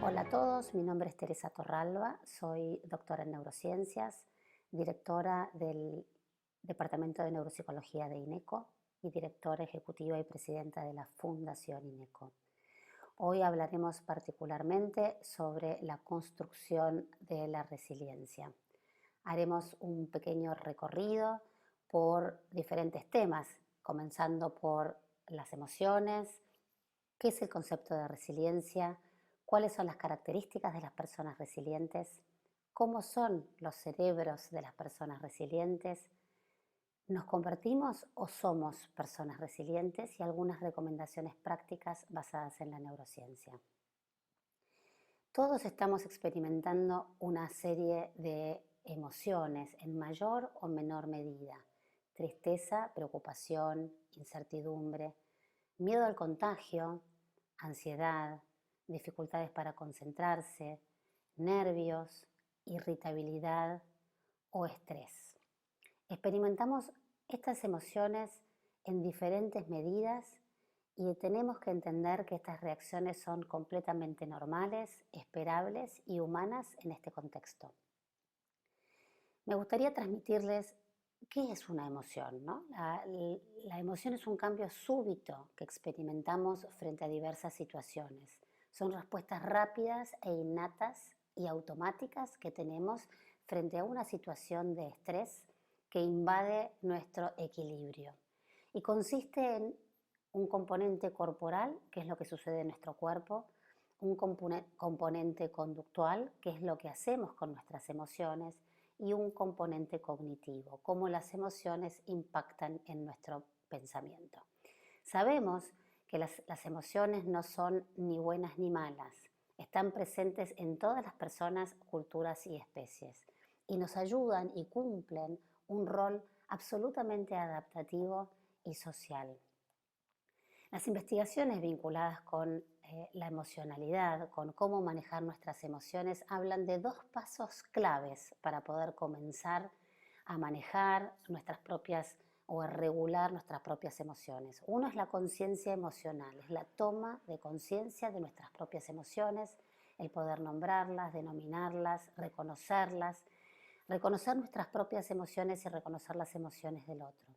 Hola a todos, mi nombre es Teresa Torralba, soy doctora en neurociencias, directora del Departamento de Neuropsicología de INECO y directora ejecutiva y presidenta de la Fundación INECO. Hoy hablaremos particularmente sobre la construcción de la resiliencia. Haremos un pequeño recorrido por diferentes temas, comenzando por las emociones, qué es el concepto de resiliencia, cuáles son las características de las personas resilientes, cómo son los cerebros de las personas resilientes, nos convertimos o somos personas resilientes y algunas recomendaciones prácticas basadas en la neurociencia. Todos estamos experimentando una serie de emociones en mayor o menor medida. Tristeza, preocupación, incertidumbre, miedo al contagio, ansiedad, dificultades para concentrarse, nervios, irritabilidad o estrés. Experimentamos estas emociones en diferentes medidas y tenemos que entender que estas reacciones son completamente normales, esperables y humanas en este contexto. Me gustaría transmitirles qué es una emoción, ¿no? La emoción es un cambio súbito que experimentamos frente a diversas situaciones. Son respuestas rápidas e innatas y automáticas que tenemos frente a una situación de estrés que invade nuestro equilibrio. Y consiste en un componente corporal, que es lo que sucede en nuestro cuerpo, un componente conductual, que es lo que hacemos con nuestras emociones, y un componente cognitivo, cómo las emociones impactan en nuestro pensamiento. Sabemos que las emociones no son ni buenas ni malas, están presentes en todas las personas, culturas y especies, y nos ayudan y cumplen un rol absolutamente adaptativo y social. Las investigaciones vinculadas con la emocionalidad, con cómo manejar nuestras emociones, hablan de dos pasos claves para poder comenzar a manejar nuestras propias o a regular nuestras propias emociones. Uno es la conciencia emocional, es la toma de conciencia de nuestras propias emociones, el poder nombrarlas, denominarlas, reconocer nuestras propias emociones y reconocer las emociones del otro.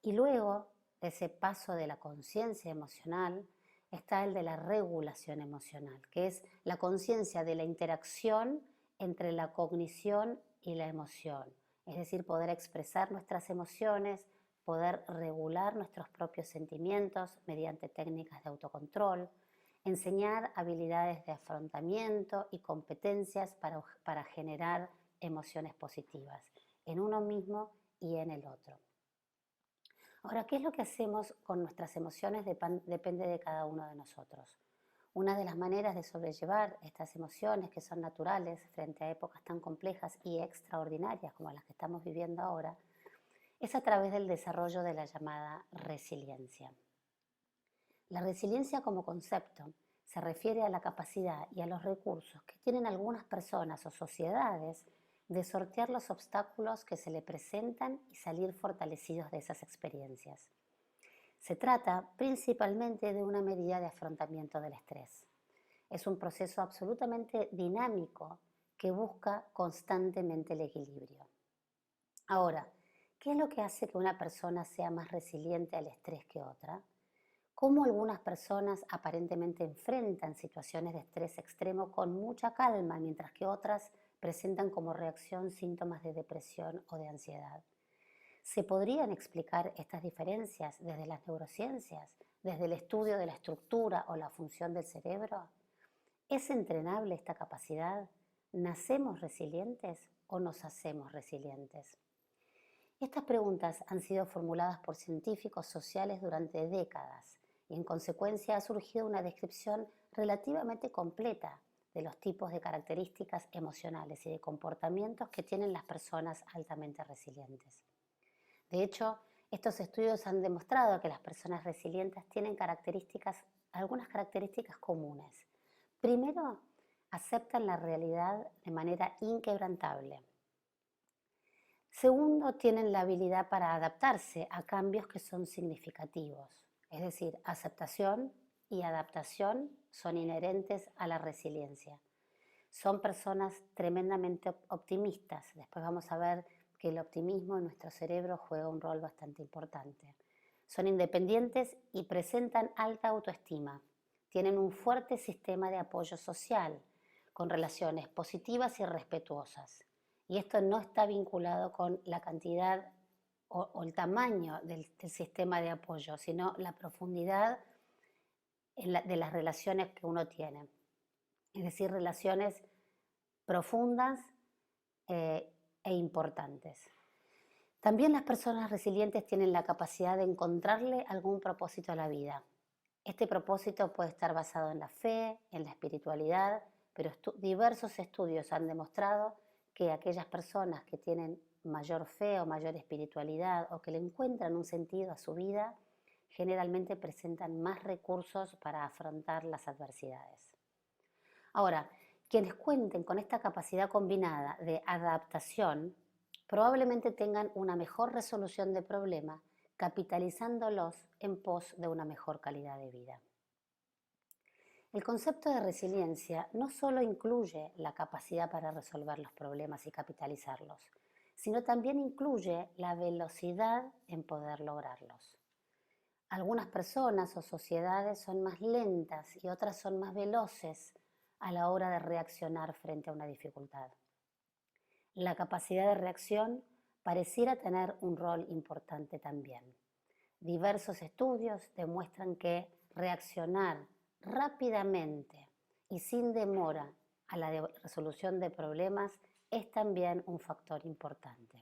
Y luego de ese paso de la conciencia emocional está el de la regulación emocional, que es la conciencia de la interacción entre la cognición y la emoción. Es decir, poder expresar nuestras emociones, poder regular nuestros propios sentimientos mediante técnicas de autocontrol, enseñar habilidades de afrontamiento y competencias para generar emociones positivas en uno mismo y en el otro. Ahora, ¿qué es lo que hacemos con nuestras emociones? Depende de cada uno de nosotros. Una de las maneras de sobrellevar estas emociones que son naturales frente a épocas tan complejas y extraordinarias como las que estamos viviendo ahora es a través del desarrollo de la llamada resiliencia. La resiliencia como concepto se refiere a la capacidad y a los recursos que tienen algunas personas o sociedades de sortear los obstáculos que se le presentan y salir fortalecidos de esas experiencias. Se trata principalmente de una medida de afrontamiento del estrés. Es un proceso absolutamente dinámico que busca constantemente el equilibrio. Ahora, ¿qué es lo que hace que una persona sea más resiliente al estrés que otra? Cómo algunas personas aparentemente enfrentan situaciones de estrés extremo con mucha calma, mientras que otras presentan como reacción síntomas de depresión o de ansiedad. ¿Se podrían explicar estas diferencias desde las neurociencias, desde el estudio de la estructura o la función del cerebro? ¿Es entrenable esta capacidad? ¿Nacemos resilientes o nos hacemos resilientes? Estas preguntas han sido formuladas por científicos sociales durante décadas y en consecuencia ha surgido una descripción relativamente completa de los tipos de características emocionales y de comportamientos que tienen las personas altamente resilientes. De hecho, estos estudios han demostrado que las personas resilientes tienen algunas características comunes. Primero, aceptan la realidad de manera inquebrantable. Segundo, tienen la habilidad para adaptarse a cambios que son significativos, es decir, aceptación y adaptación son inherentes a la resiliencia. Son personas tremendamente optimistas. Después vamos a ver que el optimismo en nuestro cerebro juega un rol bastante importante. Son independientes y presentan alta autoestima. Tienen un fuerte sistema de apoyo social, con relaciones positivas y respetuosas. Y esto no está vinculado con la cantidad o el tamaño del sistema de apoyo, sino la profundidad de las relaciones que uno tiene. Es decir, relaciones profundas e importantes. También las personas resilientes tienen la capacidad de encontrarle algún propósito a la vida. Este propósito puede estar basado en la fe, en la espiritualidad, pero diversos estudios han demostrado que aquellas personas que tienen mayor fe o mayor espiritualidad o que le encuentran un sentido a su vida, generalmente presentan más recursos para afrontar las adversidades. Ahora, quienes cuenten con esta capacidad combinada de adaptación probablemente tengan una mejor resolución de problemas, capitalizándolos en pos de una mejor calidad de vida. El concepto de resiliencia no solo incluye la capacidad para resolver los problemas y capitalizarlos, sino también incluye la velocidad en poder lograrlos. Algunas personas o sociedades son más lentas y otras son más veloces a la hora de reaccionar frente a una dificultad. La capacidad de reacción pareciera tener un rol importante también. Diversos estudios demuestran que reaccionar rápidamente y sin demora a la resolución de problemas es también un factor importante.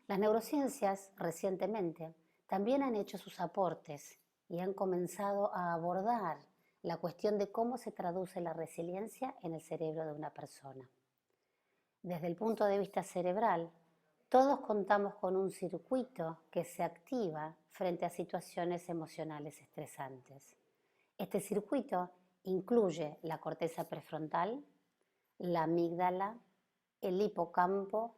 Las neurociencias recientemente también han hecho sus aportes y han comenzado a abordar la cuestión de cómo se traduce la resiliencia en el cerebro de una persona. Desde el punto de vista cerebral, todos contamos con un circuito que se activa frente a situaciones emocionales estresantes. Este circuito incluye la corteza prefrontal, la amígdala, el hipocampo,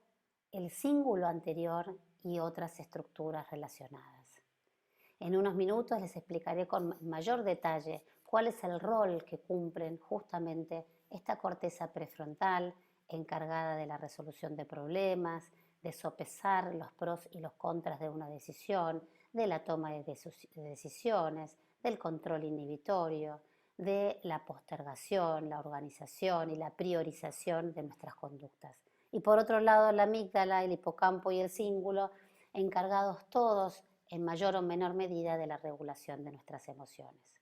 el cíngulo anterior y otras estructuras relacionadas. En unos minutos les explicaré con mayor detalle cuál es el rol que cumplen justamente esta corteza prefrontal encargada de la resolución de problemas, de sopesar los pros y los contras de una decisión, de la toma de decisiones, del control inhibitorio, de la postergación, la organización y la priorización de nuestras conductas. Y por otro lado, la amígdala, el hipocampo y el cíngulo, encargados todos en mayor o menor medida de la regulación de nuestras emociones.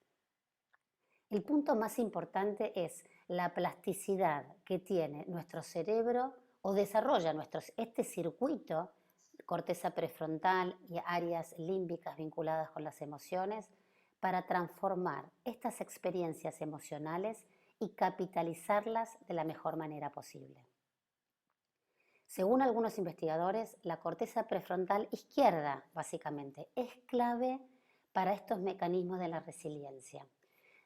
El punto más importante es la plasticidad que tiene nuestro cerebro o desarrolla este circuito, corteza prefrontal y áreas límbicas vinculadas con las emociones, para transformar estas experiencias emocionales y capitalizarlas de la mejor manera posible. Según algunos investigadores, la corteza prefrontal izquierda, básicamente, es clave para estos mecanismos de la resiliencia,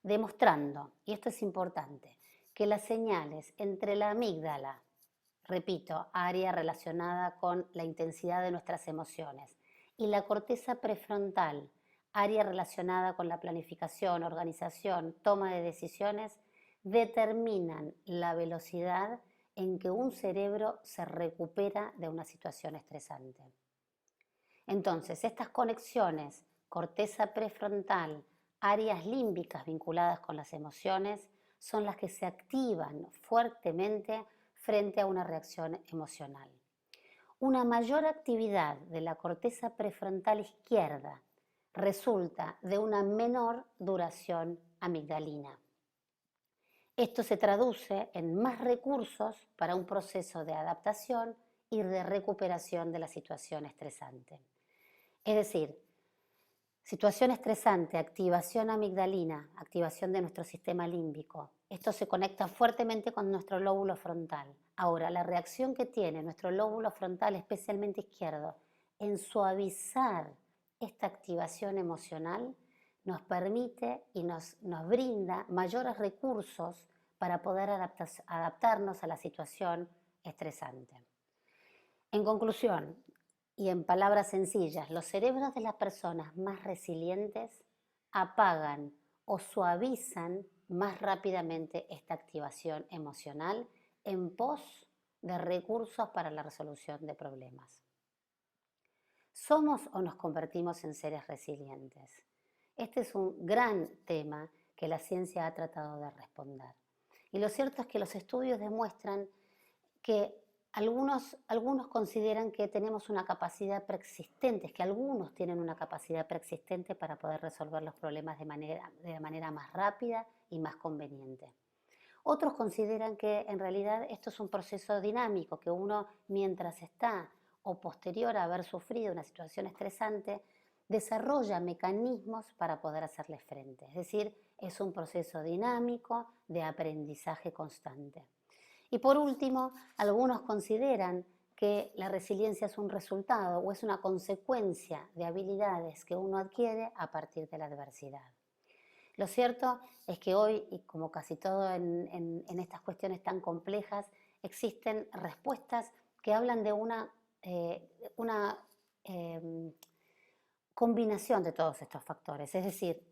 demostrando, y esto es importante, que las señales entre la amígdala, repito, área relacionada con la intensidad de nuestras emociones, y la corteza prefrontal, área relacionada con la planificación, organización, toma de decisiones, determinan la velocidad en que un cerebro se recupera de una situación estresante. Entonces, estas conexiones, corteza prefrontal, áreas límbicas vinculadas con las emociones, son las que se activan fuertemente frente a una reacción emocional. Una mayor actividad de la corteza prefrontal izquierda resulta de una menor duración amigdalina. Esto se traduce en más recursos para un proceso de adaptación y de recuperación de la situación estresante. Es decir, situación estresante, activación amigdalina, activación de nuestro sistema límbico. Esto se conecta fuertemente con nuestro lóbulo frontal. Ahora, la reacción que tiene nuestro lóbulo frontal, especialmente izquierdo, en suavizar esta activación emocional, nos permite y nos brinda mayores recursos para poder adaptarnos a la situación estresante. En conclusión, y en palabras sencillas, los cerebros de las personas más resilientes apagan o suavizan más rápidamente esta activación emocional en pos de recursos para la resolución de problemas. ¿Somos o nos convertimos en seres resilientes? Este es un gran tema que la ciencia ha tratado de responder. Y lo cierto es que los estudios demuestran que algunos consideran que tenemos una capacidad preexistente, que algunos tienen una capacidad preexistente para poder resolver los problemas de la manera más rápida y más conveniente. Otros consideran que en realidad esto es un proceso dinámico, que uno mientras está o posterior a haber sufrido una situación estresante, desarrolla mecanismos para poder hacerle frente. Es decir, es un proceso dinámico de aprendizaje constante. Y por último, algunos consideran que la resiliencia es un resultado o es una consecuencia de habilidades que uno adquiere a partir de la adversidad. Lo cierto es que hoy, y como casi todo en estas cuestiones tan complejas, existen respuestas que hablan de una combinación de todos estos factores. Es decir,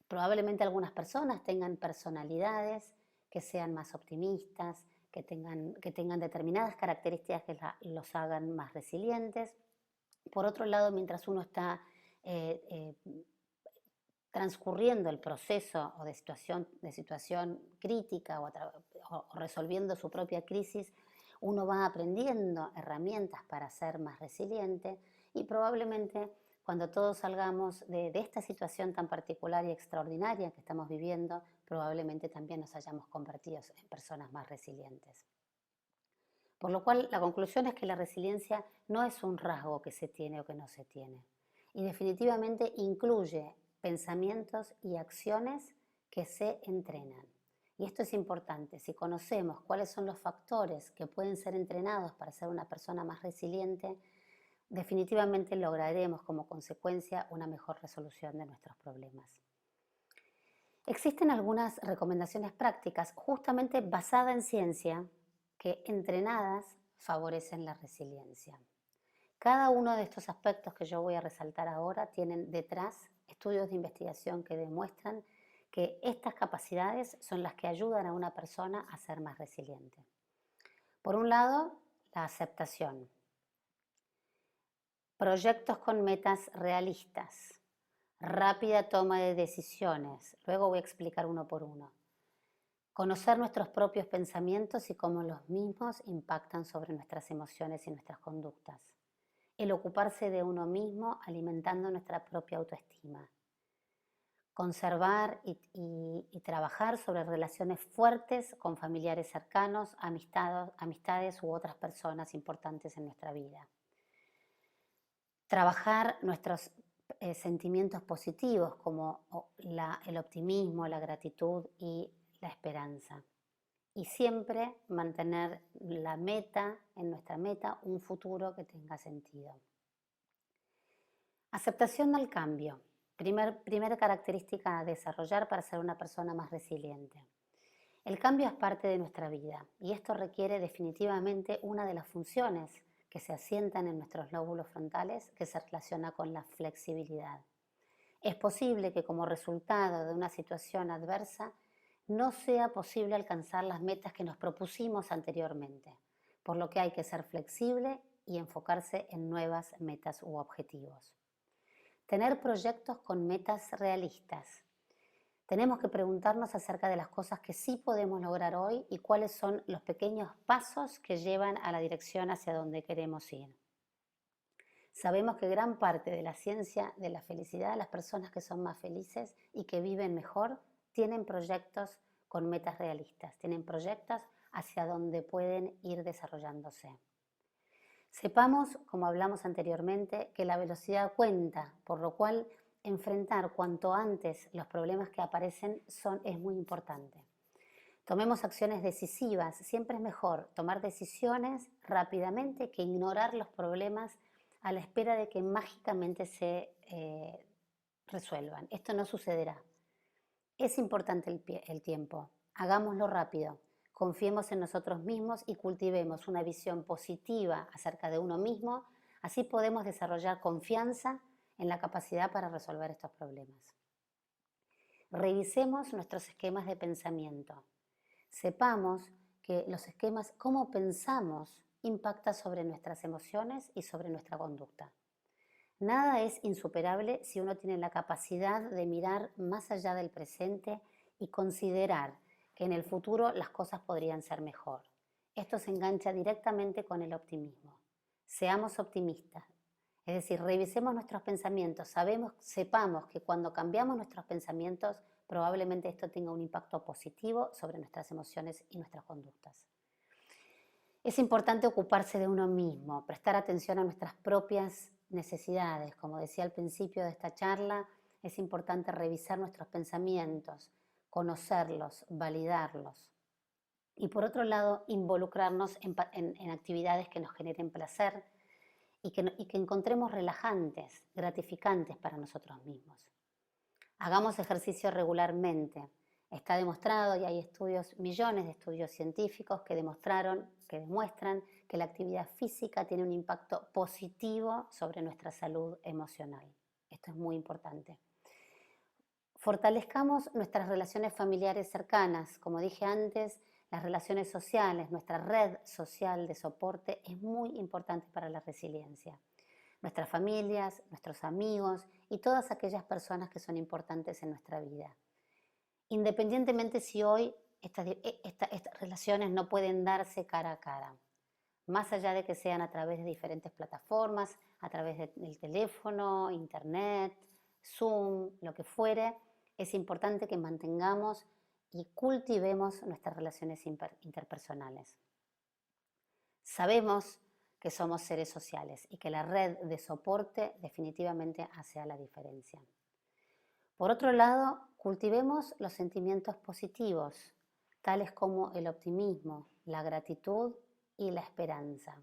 probablemente algunas personas tengan personalidades que sean más optimistas, que tengan determinadas características que los hagan más resilientes. Por otro lado, mientras uno está transcurriendo el proceso o de situación crítica o resolviendo su propia crisis, uno va aprendiendo herramientas para ser más resiliente y probablemente cuando todos salgamos de esta situación tan particular y extraordinaria que estamos viviendo, probablemente también nos hayamos convertido en personas más resilientes. Por lo cual, la conclusión es que la resiliencia no es un rasgo que se tiene o que no se tiene. Y definitivamente incluye pensamientos y acciones que se entrenan. Y esto es importante. Si conocemos cuáles son los factores que pueden ser entrenados para ser una persona más resiliente, definitivamente lograremos como consecuencia una mejor resolución de nuestros problemas. Existen algunas recomendaciones prácticas justamente basadas en ciencia que entrenadas favorecen la resiliencia. Cada uno de estos aspectos que yo voy a resaltar ahora tienen detrás estudios de investigación que demuestran que estas capacidades son las que ayudan a una persona a ser más resiliente. Por un lado, la aceptación. Proyectos con metas realistas. Rápida toma de decisiones. Luego voy a explicar uno por uno. Conocer nuestros propios pensamientos y cómo los mismos impactan sobre nuestras emociones y nuestras conductas. El ocuparse de uno mismo alimentando nuestra propia autoestima. Conservar y trabajar sobre relaciones fuertes con familiares cercanos, amistades u otras personas importantes en nuestra vida. Trabajar nuestros sentimientos positivos como el optimismo, la gratitud y la esperanza. Y siempre mantener en nuestra meta, un futuro que tenga sentido. Aceptación del cambio. Primera característica a desarrollar para ser una persona más resiliente. El cambio es parte de nuestra vida y esto requiere definitivamente una de las funciones que se asientan en nuestros lóbulos frontales que se relaciona con la flexibilidad. Es posible que como resultado de una situación adversa no sea posible alcanzar las metas que nos propusimos anteriormente, por lo que hay que ser flexible y enfocarse en nuevas metas u objetivos. Tener proyectos con metas realistas. Tenemos que preguntarnos acerca de las cosas que sí podemos lograr hoy y cuáles son los pequeños pasos que llevan a la dirección hacia donde queremos ir. Sabemos que gran parte de la ciencia de la felicidad, las personas que son más felices y que viven mejor, tienen proyectos con metas realistas, tienen proyectos hacia donde pueden ir desarrollándose. Sepamos, como hablamos anteriormente, que la velocidad cuenta, por lo cual enfrentar cuanto antes los problemas que aparecen es muy importante. Tomemos acciones decisivas, siempre es mejor tomar decisiones rápidamente que ignorar los problemas a la espera de que mágicamente se resuelvan. Esto no sucederá. Es importante el tiempo, hagámoslo rápido. Confiemos en nosotros mismos y cultivemos una visión positiva acerca de uno mismo, así podemos desarrollar confianza en la capacidad para resolver estos problemas. Revisemos nuestros esquemas de pensamiento. Sepamos que los esquemas, cómo pensamos, impacta sobre nuestras emociones y sobre nuestra conducta. Nada es insuperable si uno tiene la capacidad de mirar más allá del presente y considerar que en el futuro las cosas podrían ser mejor. Esto se engancha directamente con el optimismo. Seamos optimistas, es decir, revisemos nuestros pensamientos, sepamos que cuando cambiamos nuestros pensamientos, probablemente esto tenga un impacto positivo sobre nuestras emociones y nuestras conductas. Es importante ocuparse de uno mismo, prestar atención a nuestras propias necesidades. Como decía al principio de esta charla, es importante revisar nuestros pensamientos, conocerlos, validarlos. Y por otro lado, involucrarnos en actividades que nos generen placer y que encontremos relajantes, gratificantes para nosotros mismos. Hagamos ejercicio regularmente. Está demostrado, y hay millones de estudios científicos que demuestran que la actividad física tiene un impacto positivo sobre nuestra salud emocional. Esto es muy importante. Fortalezcamos nuestras relaciones familiares cercanas. Como dije antes, las relaciones sociales, nuestra red social de soporte es muy importante para la resiliencia. Nuestras familias, nuestros amigos y todas aquellas personas que son importantes en nuestra vida. Independientemente si hoy estas relaciones no pueden darse cara a cara, más allá de que sean a través de diferentes plataformas, a través del teléfono, internet, Zoom, lo que fuere, es importante que mantengamos y cultivemos nuestras relaciones interpersonales. Sabemos que somos seres sociales y que la red de soporte definitivamente hace la diferencia. Por otro lado, cultivemos los sentimientos positivos, tales como el optimismo, la gratitud y la esperanza.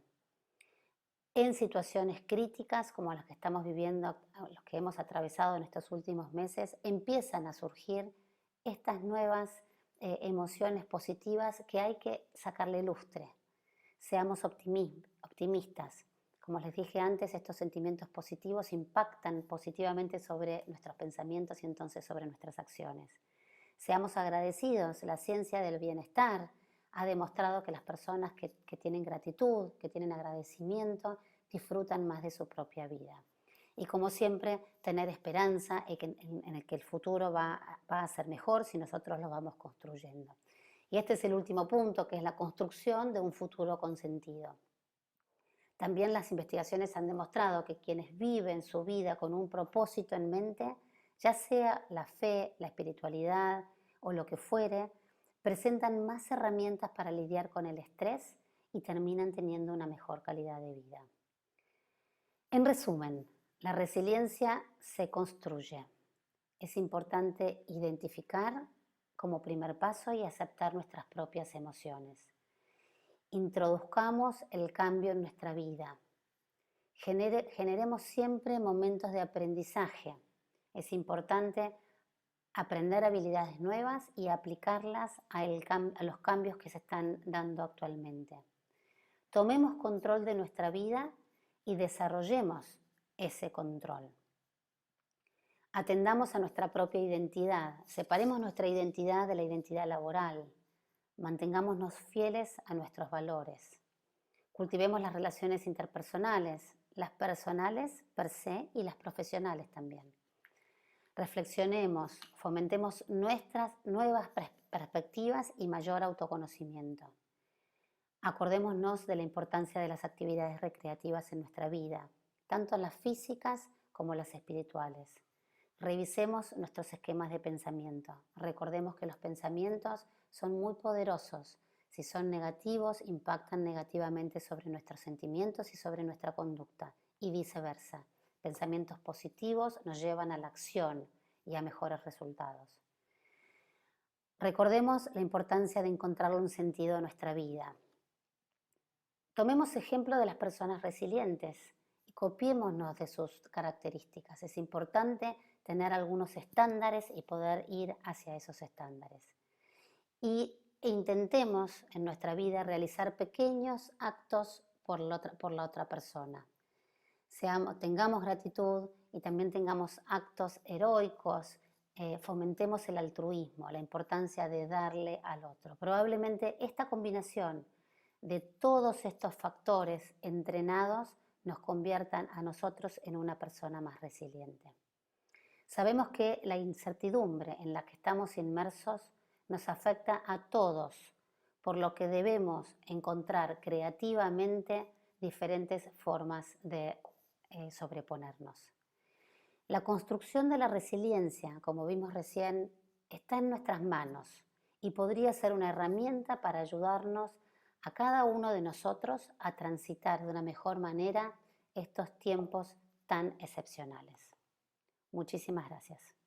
En situaciones críticas como las que estamos viviendo, los que hemos atravesado en estos últimos meses, empiezan a surgir estas nuevas emociones positivas que hay que sacarle lustre. Seamos optimistas. Como les dije antes, estos sentimientos positivos impactan positivamente sobre nuestros pensamientos y entonces sobre nuestras acciones. Seamos agradecidos. La ciencia del bienestar ha demostrado que las personas que tienen gratitud, que tienen agradecimiento, disfrutan más de su propia vida. Y como siempre, tener esperanza en el que el futuro va a ser mejor si nosotros lo vamos construyendo. Y este es el último punto, que es la construcción de un futuro con sentido. También las investigaciones han demostrado que quienes viven su vida con un propósito en mente, ya sea la fe, la espiritualidad o lo que fuere, presentan más herramientas para lidiar con el estrés y terminan teniendo una mejor calidad de vida. En resumen, la resiliencia se construye. Es importante identificar como primer paso y aceptar nuestras propias emociones. Introduzcamos el cambio en nuestra vida. Generemos siempre momentos de aprendizaje. Es importante aprender habilidades nuevas y aplicarlas a los cambios que se están dando actualmente. Tomemos control de nuestra vida y desarrollemos ese control. Atendamos a nuestra propia identidad, separemos nuestra identidad de la identidad laboral, mantengámonos fieles a nuestros valores, cultivemos las relaciones interpersonales, las personales per se y las profesionales también. Reflexionemos, fomentemos nuestras nuevas perspectivas y mayor autoconocimiento. Acordémonos de la importancia de las actividades recreativas en nuestra vida, tanto las físicas como las espirituales. Revisemos nuestros esquemas de pensamiento. Recordemos que los pensamientos son muy poderosos. Si son negativos, impactan negativamente sobre nuestros sentimientos y sobre nuestra conducta, y viceversa. Pensamientos positivos nos llevan a la acción y a mejores resultados. Recordemos la importancia de encontrarle un sentido a nuestra vida. Tomemos ejemplo de las personas resilientes y copiémonos de sus características. Es importante tener algunos estándares y poder ir hacia esos estándares. E intentemos en nuestra vida realizar pequeños actos por la otra persona. Tengamos gratitud y también tengamos actos heroicos, fomentemos el altruismo, la importancia de darle al otro. Probablemente esta combinación de todos estos factores entrenados nos conviertan a nosotros en una persona más resiliente. Sabemos que la incertidumbre en la que estamos inmersos nos afecta a todos, por lo que debemos encontrar creativamente diferentes formas de sobreponernos. La construcción de la resiliencia, como vimos recién, está en nuestras manos y podría ser una herramienta para ayudarnos a cada uno de nosotros a transitar de una mejor manera estos tiempos tan excepcionales. Muchísimas gracias.